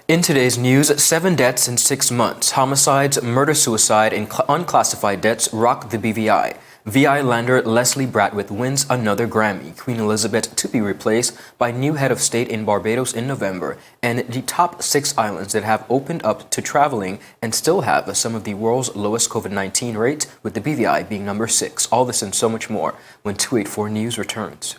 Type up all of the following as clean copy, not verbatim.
In today's news, 7 deaths in 6 months. Homicides, murder-suicide, and unclassified deaths rock the BVI. VIslander Leslie Brathwaite wins another Grammy. Queen Elizabeth to be replaced by new head of state in Barbados in November. And the top 6 islands that have opened up to traveling and still have some of the world's lowest COVID-19 rates, with the BVI being number 6. All this and so much more when 284 News returns.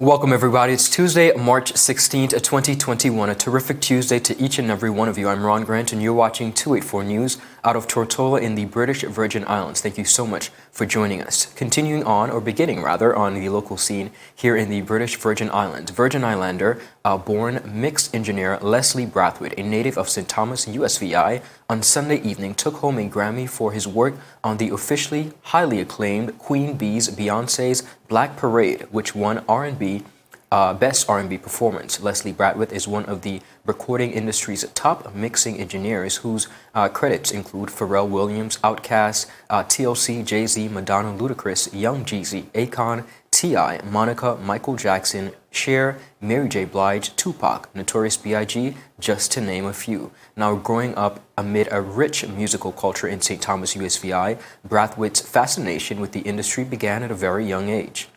Welcome everybody. It's Tuesday, March 16th, 2021. A terrific Tuesday to each and every one of you. I'm Ron Grant and you're watching 284 News out of Tortola in the British Virgin Islands. Thank you so much for joining us. Continuing on, or beginning rather, on the local scene here in the British Virgin Islands. Virgin Islander born mixed engineer Leslie Brathwaite, a native of St. Thomas, USVI, on Sunday evening took home a Grammy for his work on the officially highly acclaimed Queen Bee's Beyoncé's Black Parade, which won R&B Best R&B Performance. Leslie Brathwaite is one of the recording industry's top mixing engineers whose credits include Pharrell Williams, Outkast, TLC, Jay-Z, Madonna, Ludacris, Young Jeezy, Akon, T.I., Monica, Michael Jackson, Cher, Mary J. Blige, Tupac, Notorious B.I.G., just to name a few. Now, growing up amid a rich musical culture in St. Thomas, USVI, Brathwaite's fascination with the industry began at a very young age.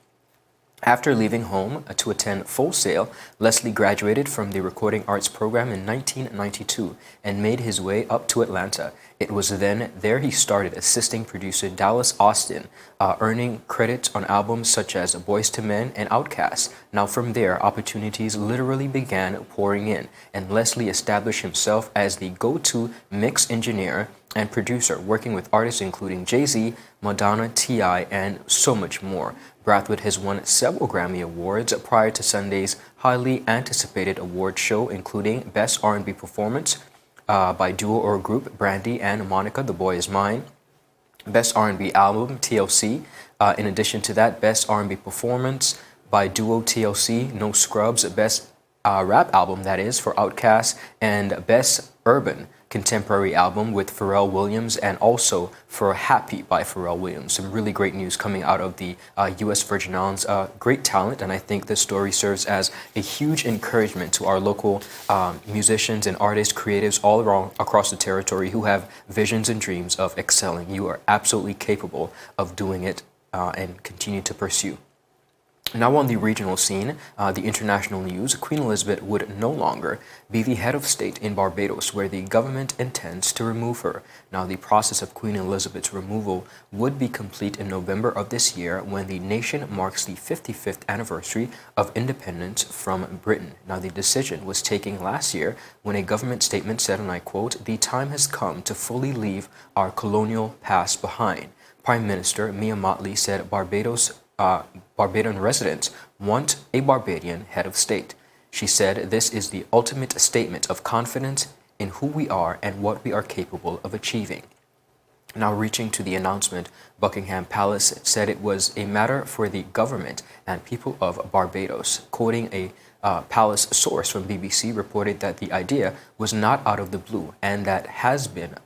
After leaving home to attend Full Sail, Leslie graduated from the Recording Arts program in 1992 and made his way up to Atlanta. It was then there he started assisting producer Dallas Austin, earning credits on albums such as Boyz II Men and Outkast. Now from there, opportunities literally began pouring in, and Leslie established himself as the go-to mix engineer and producer, working with artists including Jay-Z, Madonna, T.I., and so much more. Brathwaite has won several Grammy Awards prior to Sunday's highly anticipated award show, including Best R&B Performance by Duo or Group, Brandy and Monica, The Boy Is Mine, Best R&B Album, TLC. In addition to that, Best R&B Performance by Duo, TLC, No Scrubs, Best Rap Album, that is, for Outkast, and Best Urban Contemporary Album with Pharrell Williams, and also for Happy by Pharrell Williams. Some really great news coming out of the U.S. Virgin Islands. Great talent, and I think this story serves as a huge encouragement to our local musicians and artists, creatives all around across the territory who have visions and dreams of excelling. You are absolutely capable of doing it and continue to pursue. Now on the regional scene, the international news, Queen Elizabeth would no longer be the head of state in Barbados, where the government intends to remove her. Now the process of Queen Elizabeth's removal would be complete in November of this year, when the nation marks the 55th anniversary of independence from Britain. Now the decision was taken last year when a government statement said, and I quote, "The time has come to fully leave our colonial past behind." Prime Minister Mia Mottley said Barbadian residents want a Barbadian head of state. She said, "This is the ultimate statement of confidence in who we are and what we are capable of achieving." Now reaching to the announcement, Buckingham Palace said it was a matter for the government and people of Barbados. Quoting a palace source from BBC, reported that the idea was not out of the blue and that has been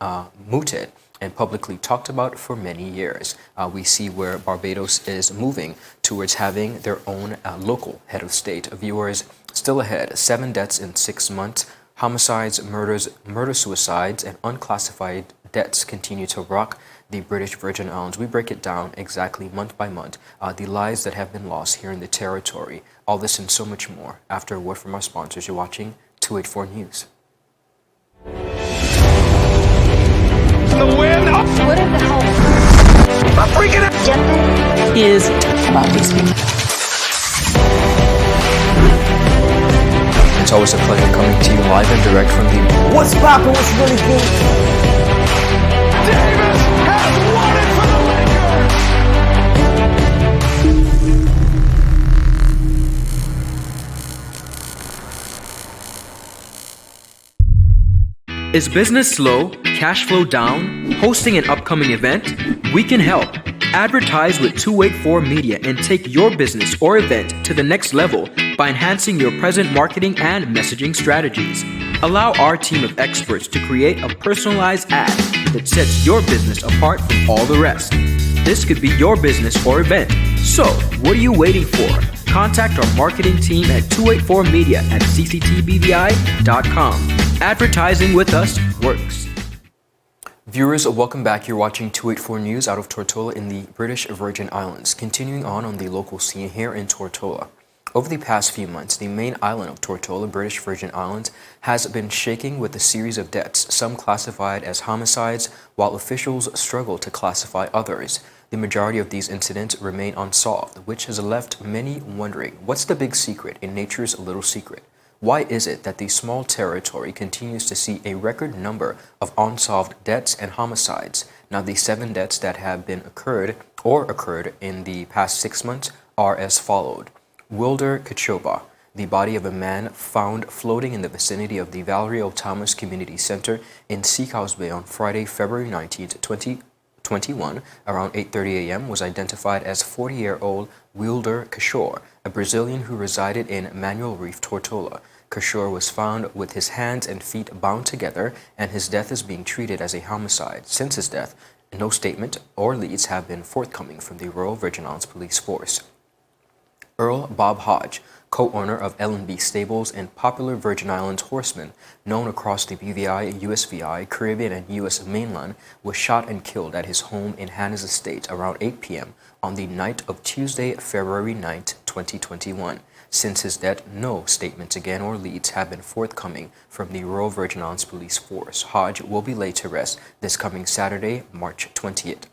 mooted and publicly talked about for many years. We see where Barbados is moving towards having their own local head of state. Viewers, still ahead, 7 deaths in 6 months. Homicides, murder-suicides, and unclassified deaths continue to rock the British Virgin Islands. We break it down exactly month by month, the lives that have been lost here in the territory. All this and so much more after a word from our sponsors. You're watching 284 News. The wind. What in the hell I'm freaking out. is about these people? It's always a pleasure coming to you live and direct from the What's poppin'? What's really good? Davis has won it for the Lakers. Is business slow? Cash flow down? Hosting an upcoming event? We can help. Advertise with 284 Media and take your business or event to the next level by enhancing your present marketing and messaging strategies. Allow our team of experts to create a personalized ad that sets your business apart from all the rest. This could be your business or event. So, what are you waiting for? Contact our marketing team at 284media at cctbvi.com. Advertising with us works. Viewers, welcome back. You're watching 284 News out of Tortola in the British Virgin Islands. Continuing on the local scene here in Tortola. Over the past few months, the main island of Tortola, British Virgin Islands, has been shaking with a series of deaths, some classified as homicides, while officials struggle to classify others. The majority of these incidents remain unsolved, which has left many wondering, what's the big secret in nature's little secret? Why is it that the small territory continues to see a record number of unsolved deaths and homicides? Now, the 7 deaths that have been occurred in the past 6 months are as followed. Wilder Kachoba, the body of a man found floating in the vicinity of the Valerio Thomas Community Center in Seacows Bay on Friday, February 19, 2021, around 8:30 a.m., was identified as 40-year-old Wilder Kashore, a Brazilian who resided in Manuel Reef, Tortola. Kashore was found with his hands and feet bound together, and his death is being treated as a homicide. Since his death, no statement or leads have been forthcoming from the Royal Virgin Islands Police Force. Earl Bob Hodge, co-owner of L&B Stables and popular Virgin Islands horseman, known across the BVI, USVI, Caribbean, and U.S. mainland, was shot and killed at his home in Hannah's Estate around 8 p.m. on the night of Tuesday, February 9, 2021. Since his death, no statements again or leads have been forthcoming from the Royal Virgin Islands Police Force. Hodge will be laid to rest this coming Saturday, March 20th.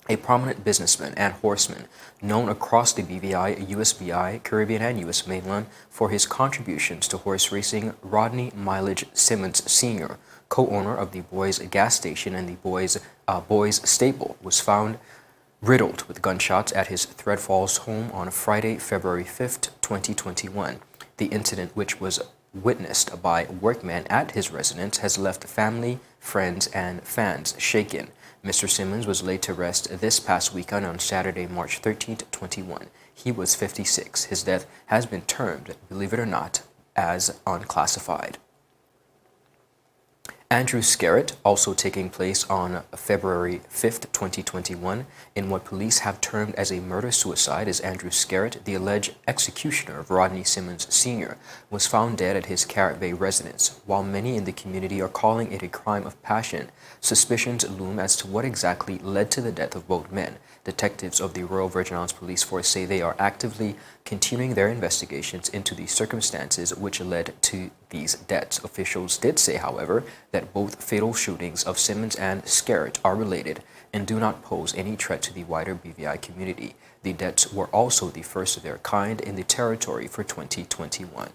A prominent businessman and horseman known across the BVI, USVI, Caribbean, and U.S. mainland for his contributions to horse racing, Rodney Mileage Simmons Sr., co-owner of the Boys Gas Station and the Boys Stable, was found riddled with gunshots at his Thread Falls home on Friday, February 5, 2021. The incident, which was witnessed by workmen at his residence, has left family, friends, and fans shaken. Mr. Simmons was laid to rest this past weekend on Saturday, March 13, 21. He was 56. His death has been termed, believe it or not, as unclassified. Andrew Skerritt, also taking place on February 5, 2021, in what police have termed as a murder-suicide, as Andrew Skerritt, the alleged executioner of Rodney Simmons Sr., was found dead at his Carrot Bay residence. While many in the community are calling it a crime of passion, suspicions loom as to what exactly led to the death of both men. Detectives of the Royal Virgin Islands Police Force say they are actively continuing their investigations into the circumstances which led to these deaths. Officials did say, however, that both fatal shootings of Simmons and Skerritt are related and do not pose any threat to the wider BVI community. The deaths were also the first of their kind in the territory for 2021.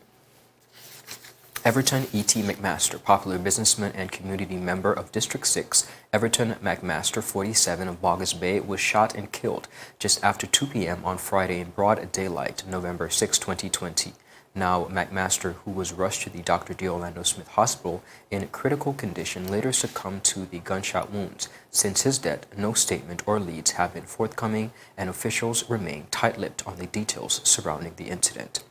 Everton E.T. McMaster, popular businessman and community member of District 6, Everton McMaster, 47, of Bogus Bay, was shot and killed just after 2 p.m. on Friday in broad daylight, November 6, 2020. Now, McMaster, who was rushed to the Dr. D. Orlando Smith Hospital in critical condition, later succumbed to the gunshot wounds. Since his death, no statement or leads have been forthcoming, and officials remain tight-lipped on the details surrounding the incident.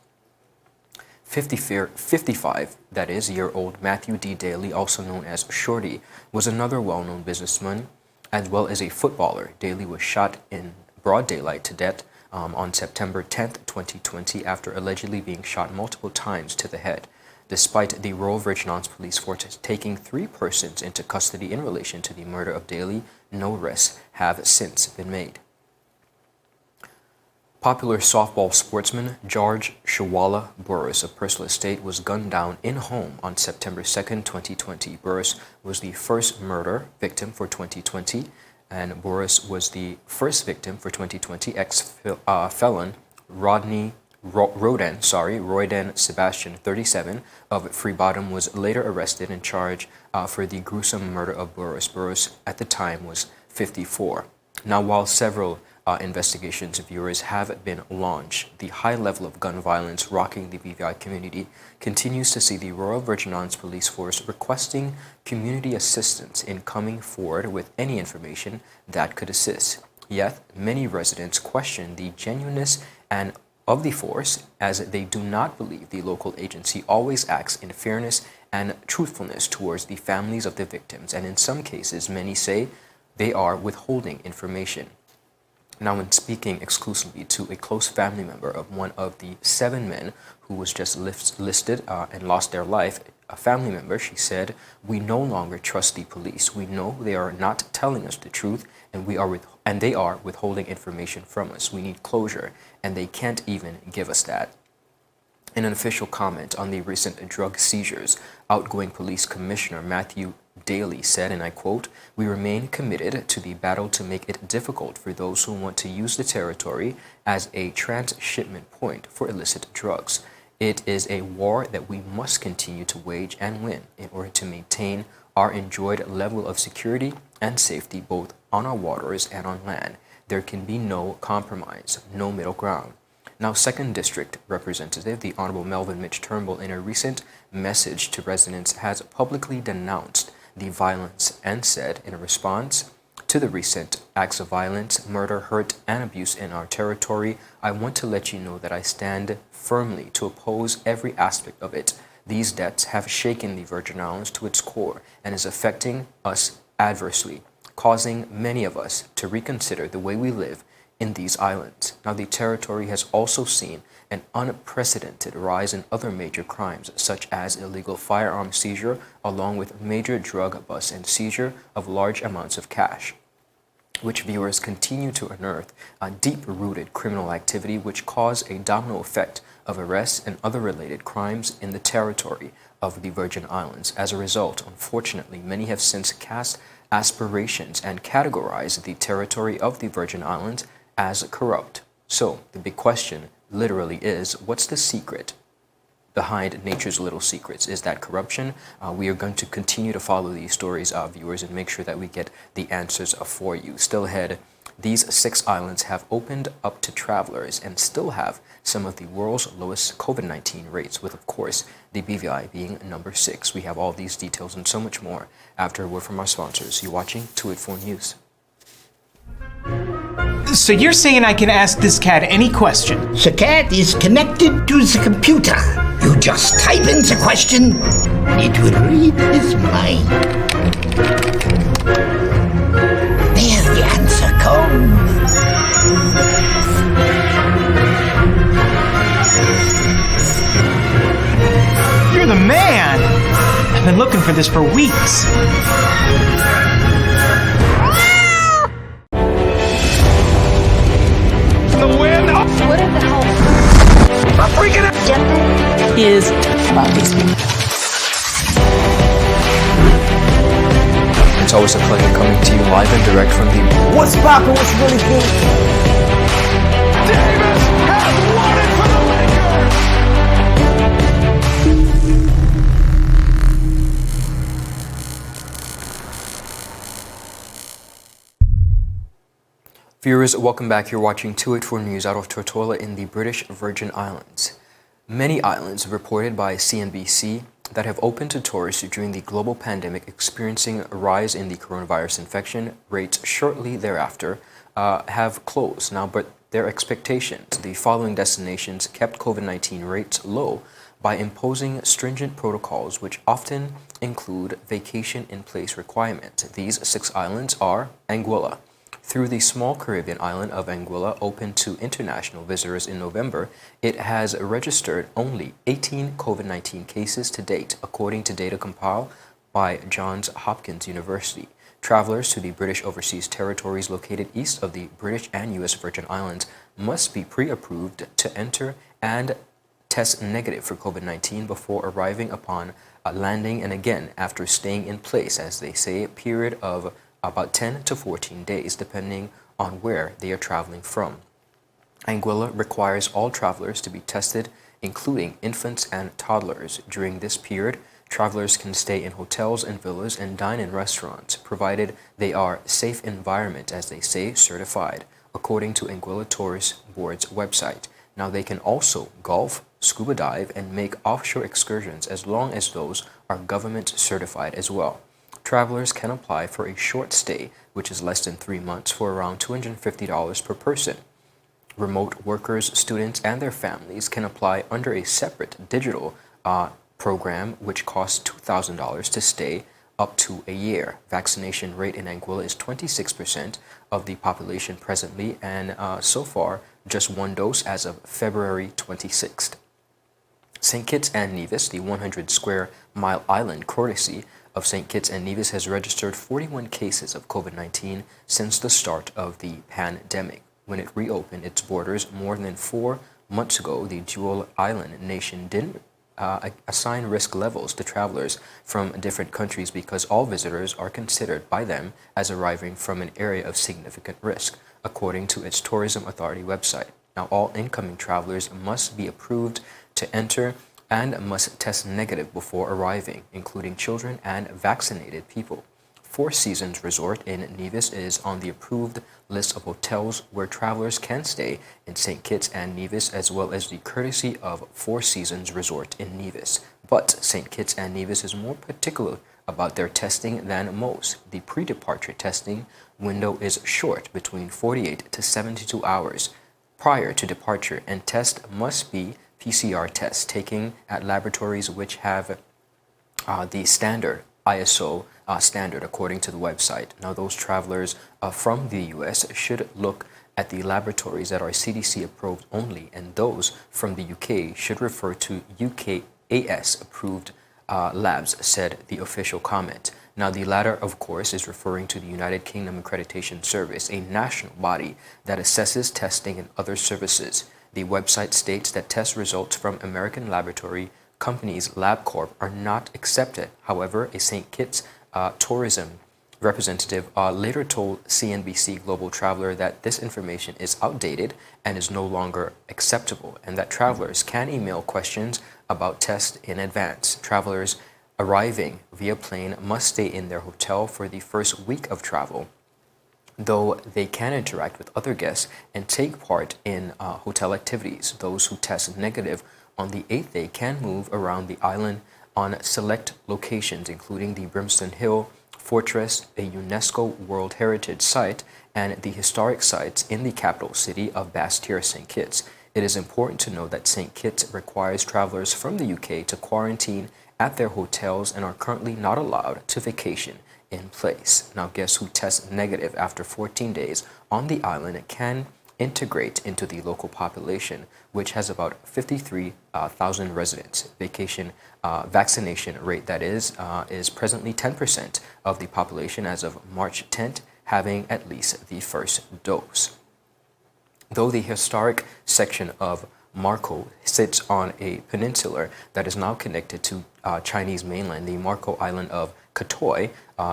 55-year-old Matthew D. Daly, also known as Shorty, was another well-known businessman as well as a footballer. Daly was shot in broad daylight to death on September 10, 2020, after allegedly being shot multiple times to the head. Despite the Royal Virgin Islands Police Force taking 3 persons into custody in relation to the murder of Daly, No arrests have since been made. Popular softball sportsman George Shawala Burris of Purcell Estate was gunned down in home on September 2nd, 2020. Burris was the first murder victim for 2020, and Burris was the first victim for 2020. Ex-felon Royden Sebastian, 37, of Free Bottom was later arrested and charged for the gruesome murder of Burris. Burris, at the time, was 54. Now, while several investigations viewers have been launched, the high level of gun violence rocking the BVI community continues to see the Royal Virgin Islands Police Force requesting community assistance in coming forward with any information that could assist. Yet, many residents question the genuineness of the force, as they do not believe the local agency always acts in fairness and truthfulness towards the families of the victims, and in some cases, many say they are withholding information. Now, when speaking exclusively to a close family member of one of the 7 men who was just listed and lost their life, a family member, she said, "We no longer trust the police. We know they are not telling us the truth, and they are withholding information from us. We need closure, and they can't even give us that." In an official comment on the recent drug seizures, outgoing Police Commissioner Matthew Daly said, and I quote, "We remain committed to the battle to make it difficult for those who want to use the territory as a transshipment point for illicit drugs. It is a war that we must continue to wage and win in order to maintain our enjoyed level of security and safety both on our waters and on land. There can be no compromise, no middle ground." Now, 2nd District Representative, the Honorable Melvin Mitch Turnbull, in a recent message to residents, has publicly denounced the violence and said, in response to the recent acts of violence, murder, hurt, and abuse in our territory, "I want to let you know that I stand firmly to oppose every aspect of it. These deaths have shaken the Virgin Islands to its core and is affecting us adversely, causing many of us to reconsider the way we live in these islands." Now, the territory has also seen an unprecedented rise in other major crimes, such as illegal firearm seizure, along with major drug bust and seizure of large amounts of cash, which viewers continue to unearth deep-rooted criminal activity which cause a domino effect of arrests and other related crimes in the territory of the Virgin Islands. As a result, unfortunately, many have since cast aspirations and categorized the territory of the Virgin Islands as corrupt. So, the big question literally is, what's the secret behind nature's little secrets? Is that corruption? We are going to continue to follow these stories, viewers, and make sure that we get the answers for you. Still ahead, these 6 islands have opened up to travelers and still have some of the world's lowest COVID-19 rates, with, of course, the BVI being number 6. We have all these details and so much more after a word from our sponsors. You're watching 284 News. So you're saying I can ask this cat any question? The cat is connected to the computer. You just type in the question, it will read his mind. There the answer comes. You're the man! I've been looking for this for weeks. The wind. Oh, What are the hell I'm freaking out. Death is about these people. It's always a pleasure coming to you live and direct from the What's poppin'? What's really good? Davis has won it for the Viewers, welcome back. You're watching 284 News out of Tortola in the British Virgin Islands. Many islands reported by CNBC that have opened to tourists during the global pandemic, experiencing a rise in the coronavirus infection rates shortly thereafter, have closed now, but their expectations. The following destinations kept COVID-19 rates low by imposing stringent protocols, which often include vacation-in-place requirements. These 6 islands are Anguilla. Through the small Caribbean island of Anguilla, open to international visitors in November, it has registered only 18 COVID-19 cases to date, according to data compiled by Johns Hopkins University. Travelers to the British Overseas Territories located east of the British and U.S. Virgin Islands must be pre-approved to enter and test negative for COVID-19 before arriving upon landing, and again after staying in place, as they say, a period of about 10 to 14 days, depending on where they are traveling from. Anguilla requires all travelers to be tested, including infants and toddlers. During this period, travelers can stay in hotels and villas and dine in restaurants, provided they are safe environment, as they say, certified, according to Anguilla Tourist Board's website. Now they can also golf, scuba dive, and make offshore excursions as long as those are government certified as well. Travelers can apply for a short stay, which is less than 3 months, for around $250 per person. Remote workers, students, and their families can apply under a separate digital program, which costs $2,000 to stay up to a year. Vaccination rate in Anguilla is 26% of the population presently, and so far, just one dose as of February 26th. St. Kitts and Nevis, the 100 square mile island courtesy of St. Kitts and Nevis, has registered 41 cases of COVID-19 since the start of the pandemic. When it reopened its borders more than 4 months ago, the dual island nation didn't assign risk levels to travelers from different countries because all visitors are considered by them as arriving from an area of significant risk, according to its tourism authority website. Now, all incoming travelers must be approved to enter and must test negative before arriving, including children and vaccinated people. Four Seasons Resort in Nevis is on the approved list of hotels where travelers can stay in St. Kitts and Nevis, as well as the courtesy of Four Seasons Resort in Nevis. But St. Kitts and Nevis is more particular about their testing than most. The pre-departure testing window is short, between 48 to 72 hours prior to departure, and test must be PCR tests taken at laboratories which have the standard ISO standard, according to the website. Now, those travelers from the U.S. should look at the laboratories that are CDC approved only, and those from the UK should refer to UKAS approved labs, said the official comment. Now, the latter, of course, is referring to the United Kingdom Accreditation Service, a national body that assesses testing and other services. The website states that test results from American laboratory companies LabCorp are not accepted. However, a St. Kitts tourism representative later told CNBC Global Traveler that this information is outdated and is no longer acceptable, and that travelers can email questions about tests in advance. Travelers arriving via plane must stay in their hotel for the first week of travel, though they can interact with other guests and take part in hotel activities. Those who test negative on the 8th day can move around the island on select locations, including the Brimstone Hill Fortress, a UNESCO World Heritage Site, and the historic sites in the capital city of Basseterre, St. Kitts. It is important to know that St. Kitts requires travelers from the UK to quarantine at their hotels and are currently not allowed to vacation in place. Now, guests who test negative after 14 days on the island can integrate into the local population, which has about 53,000 residents. Vaccination rate, that is presently 10% of the population as of March 10th, having at least the first dose. Though the historic section of Marco sits on a peninsula that is now connected to Chinese mainland, the Marco Island of Katoi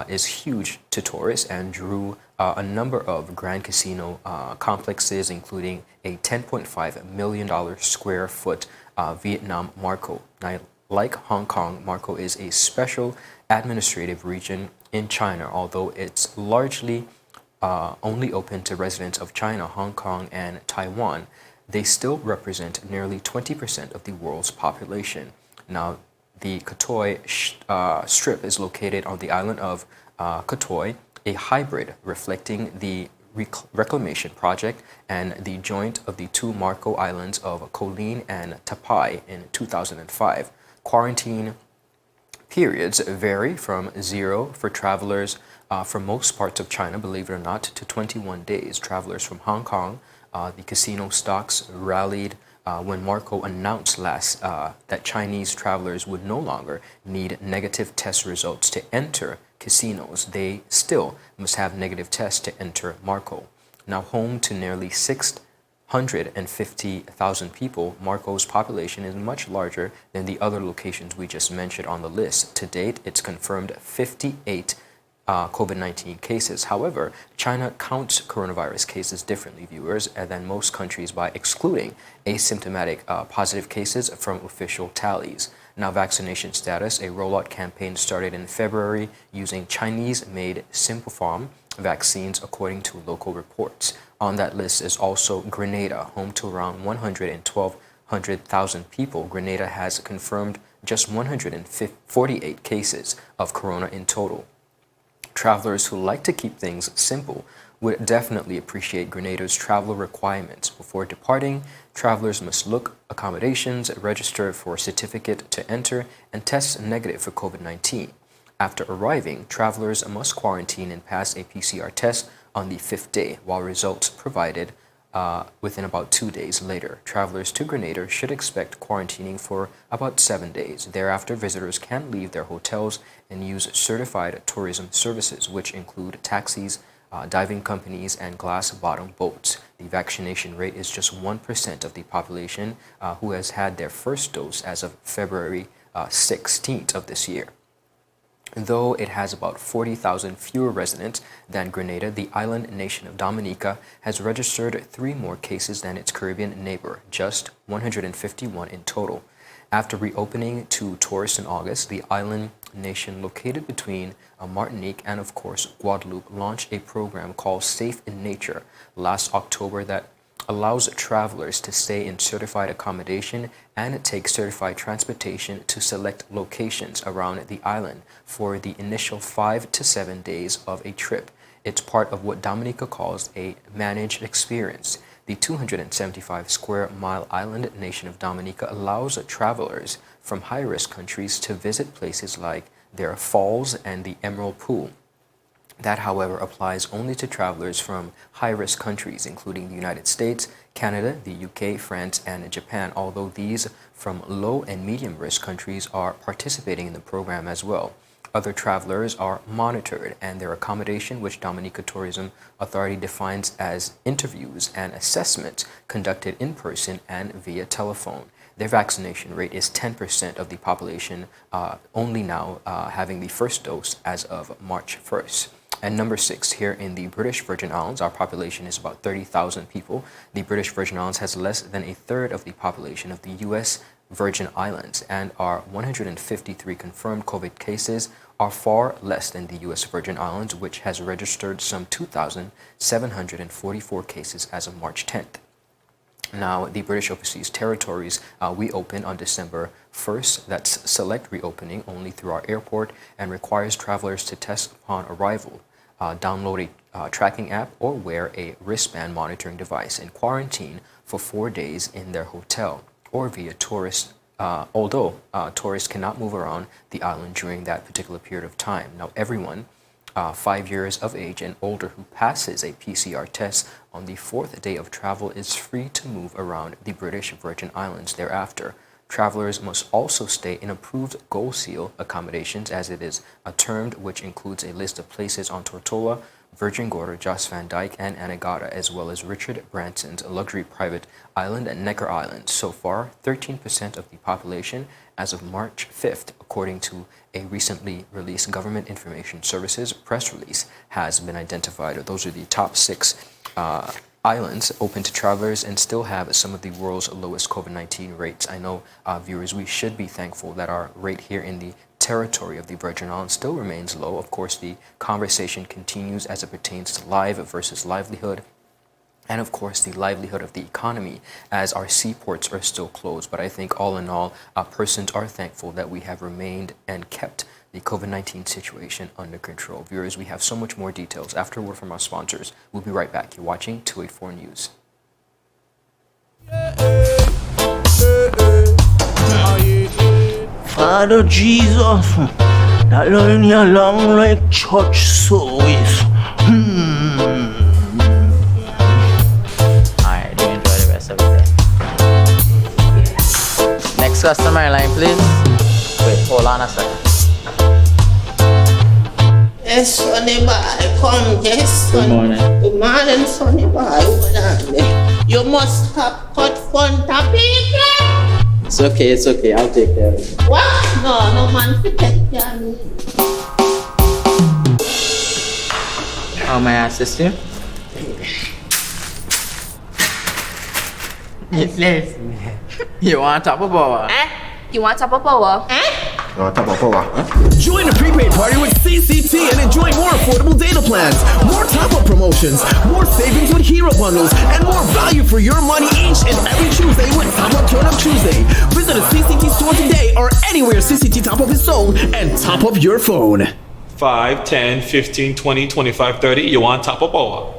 is huge to tourists and drew a number of grand casino complexes, including a $10.5 million square foot Vietnam Marco. Now, like Hong Kong, Marco is a special administrative region in China, although it's largely only open to residents of China, Hong Kong, and Taiwan. They still represent nearly 20% of the world's population. Now, the Katoi Strip is located on the island of Katoi, a hybrid reflecting the reclamation project and the joint of the two Marco Islands of Colleen and Tapai in 2005. Quarantine periods vary from 0 for travelers from most parts of China, believe it or not, to 21 days. Travelers from Hong Kong, the casino stocks rallied when Marco announced last that Chinese travelers would no longer need negative test results to enter casinos. They still must have negative tests to enter Marco. Now home to nearly 650,000 people, Marco's population is much larger than the other locations we just mentioned on the list. To date, it's confirmed 58 COVID-19 cases. However, China counts coronavirus cases differently, viewers, than most countries by excluding asymptomatic positive cases from official tallies. Now, vaccination status, a rollout campaign started in February using Chinese-made Sinopharm vaccines, according to local reports. On that list is also Grenada, home to around 112,000 people. Grenada has confirmed just 148 cases of corona in total. Travelers who like to keep things simple would definitely appreciate Grenada's travel requirements. Before departing, travelers must look accommodations, register for a certificate to enter, and test negative for COVID-19. After arriving, travelers must quarantine and pass a PCR test on the 5th day, while results provided within about 2 days later. Travelers to Grenada should expect quarantining for about 7 days. Thereafter, visitors can leave their hotels and use certified tourism services, which include taxis, diving companies, and glass-bottom boats. The vaccination rate is just 1% of the population who has had their first dose as of February 16th of this year. Though it has about 40,000 fewer residents than Grenada, the island nation of Dominica has registered 3 more cases than its Caribbean neighbor, just 151 in total. After reopening to tourists in August, the island nation located between Martinique and, of course, Guadeloupe launched a program called Safe in Nature last October that allows travelers to stay in certified accommodation and take certified transportation to select locations around the island for the initial 5 to 7 days of a trip. It's part of what Dominica calls a managed experience. The 275 square mile island nation of Dominica allows travelers from high-risk countries to visit places like their falls and the Emerald Pool. That, however, applies only to travelers from high-risk countries, including the United States, Canada, the UK, France, and Japan, although these from low and medium-risk countries are participating in the program as well. Other travelers are monitored, and their accommodation, which Dominica Tourism Authority defines as interviews and assessments conducted in person and via telephone. Their vaccination rate is 10% of the population, only now having the first dose as of March 1st. And number 6, here in the British Virgin Islands, our population is about 30,000 people. The British Virgin Islands has less than a third of the population of the U.S. Virgin Islands, and our 153 confirmed COVID cases are far less than the U.S. Virgin Islands, which has registered some 2,744 cases as of March 10th. Now, the British Overseas Territories reopened on December 1st. That's select reopening only through our airport and requires travelers to test upon arrival, download a tracking app, or wear a wristband monitoring device and quarantine for 4 days in their hotel or via tourist, although tourists cannot move around the island during that particular period of time. Now, everyone 5 years of age and older who passes a PCR test on the 4th day of travel is free to move around the British Virgin Islands thereafter. Travelers must also stay in approved Gold Seal accommodations, as it is termed, which includes a list of places on Tortola, Virgin Gorda, Jos Van Dyke, and Anegada, as well as Richard Branson's luxury private island and Necker Island. So far, 13% of the population as of March 5th, according to a recently released Government Information Services press release, has been identified. Those are the top 6 islands open to travelers and still have some of the world's lowest COVID-19 rates. I know, viewers, we should be thankful that our rate here in the territory of the Virgin Islands still remains low. Of course, the conversation continues as it pertains to live versus livelihood, and of course the livelihood of the economy, as our seaports are still closed. But I think all in all, persons are thankful that we have remained and kept the COVID-19 situation under control. Viewers, we have so much more details after a word from our sponsors. We'll be right back. You're watching 284 News. Father Jesus, that line you long like church service. Alright, do enjoy the rest of it then. customer line, please. Wait, hold on a second. Yes, Sonny boy, come, yes, Good Sonny. morning. Good morning, Sonny boy. Hold on there. You must have cut front of people. It's okay. I'll take care of it. What? No man to take care of me. How may I assist you? Yes. You want top of power? You want top of power? Join the prepaid party with CCT and enjoy more affordable data plans, more top-up promotions, more savings with hero bundles, and more value for your money each and every Tuesday with Top Up Turn Up Tuesday. Visit a CCT store today or anywhere CCT Top Up is sold and top up your phone. 5, 10, 15, 20, 25, 30. You want top of power?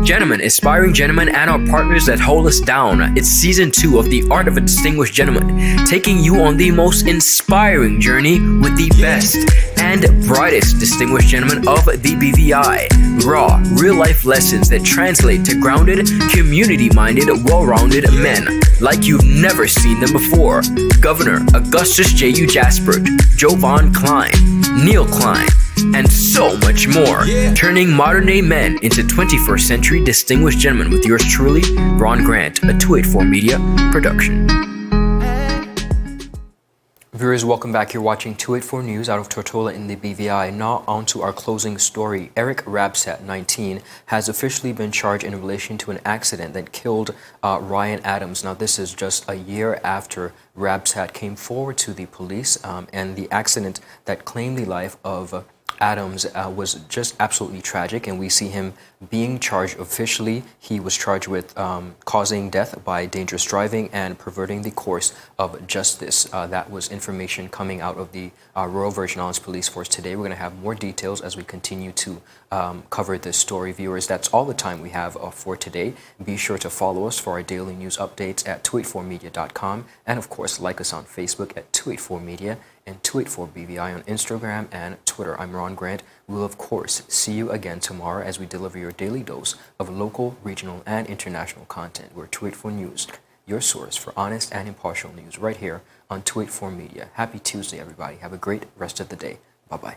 Gentlemen, aspiring gentlemen, and our partners that hold us down. It's season 2 of The Art of a Distinguished Gentleman, taking you on the most inspiring journey with the best and brightest distinguished gentlemen of the BVI. Raw, real-life lessons that translate to grounded, community-minded, well-rounded men like you've never seen them before. Governor Augustus J.U. Jaspert, Jovan Klein, Neil Klein, and so much more. Turning modern-day men into 21st century distinguished gentlemen with yours truly, Ron Grant, a 284 Media production. Viewers, welcome back. You're watching 284 News out of Tortola in the BVI. Now on to our closing story. Eric Rabsat, 19, has officially been charged in relation to an accident that killed Ryan Adams. Now, this is just a year after Rabsat came forward to the police, and the accident that claimed the life of Adams was just absolutely tragic, and we see him being charged officially. He was charged with causing death by dangerous driving and perverting the course of justice. That was information coming out of the Royal Virgin Islands Police Force today. We're going to have more details as we continue to cover this story. Viewers, that's all the time we have for today. Be sure to follow us for our daily news updates at 284media.com, and of course, like us on Facebook at 284media and 284BVI on Instagram and Twitter. I'm Ron Grant. We'll, of course, see you again tomorrow as we deliver your daily dose of local, regional, and international content. We're 284 News, your source for honest and impartial news right here on 284 Media. Happy Tuesday, everybody. Have a great rest of the day. Bye-bye.